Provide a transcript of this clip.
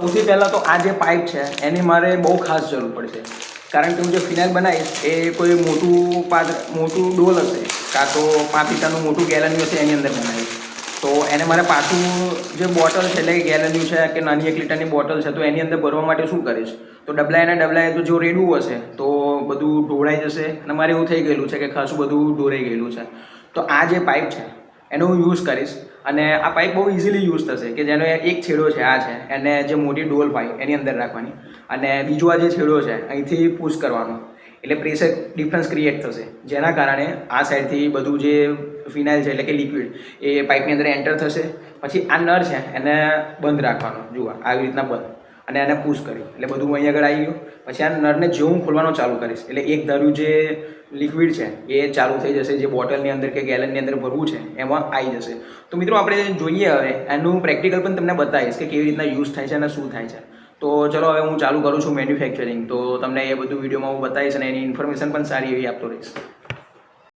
સૌથી પહેલાં તો આ જે પાઇપ છે એની મારે બહુ ખાસ જરૂર પડશે, કારણ કે હું જે ફિનાઇલ બનાવીશ એ કોઈ મોટું ડોલ હશે કાં તો 5 લીટરનું મોટું ગેલન્યું હશે એની અંદર બનાવીશ. તો એને મારે પાછું જે બોટલ છે એટલે કે ગેલન્યું છે કે નાની 1 લીટરની બોટલ છે તો એની અંદર ભરવા માટે શું કરીશ, તો ડબલાએ તો જો રેડવું હશે તો બધું ઢોળાઈ જશે અને મારે એવું થઈ ગયેલું છે કે ખાસું બધું ઢોળાઈ ગયેલું છે. તો આ જે પાઇપ છે એનો હું યુઝ કરીશ અને આ પાઇપ બહુ ઇઝીલી યુઝ થશે કે જેનો એક છેડો છે આ છે એને જે મોટી ડોલ હોય એની અંદર રાખવાની અને બીજો આ જે છેડો છે અહીંથી પુશ કરવાનો, એટલે પ્રેશર ડિફરન્સ ક્રિએટ થશે, જેના કારણે આ સાઈડથી બધું જે ફિનાઇલ છે એટલે કે લિક્વિડ એ પાઇપની અંદર એન્ટર થશે. પછી આ નળ છે એને બંધ રાખવાનો, જુઓ આવી રીતના બંધ, અને એને પુશ કરી એટલે બધું અહીં આગળ આવી ગયું. પછી આ નળને જો હું ખોલવાનો ચાલુ કરીશ એટલે એક ધારું જે લિક્વિડ છે એ ચાલુ થઈ જશે, જે બોટલની અંદર કે ગેલનની અંદર ભરવું છે એમાં આવી જશે. તો મિત્રો આપણે જોઈએ હવે એનું પ્રેક્ટિકલ પણ તમને બતાવીશ કે કેવી રીતના યુઝ થાય છે અને શું થાય છે. તો ચલો હવે હું ચાલુ કરું છું મેન્યુફેક્ચરિંગ, તો તમને એ બધું વિડીયોમાં હું બતાવીશ અને એની ઇન્ફોર્મેશન પણ સારી એવી આપતો રહીશ.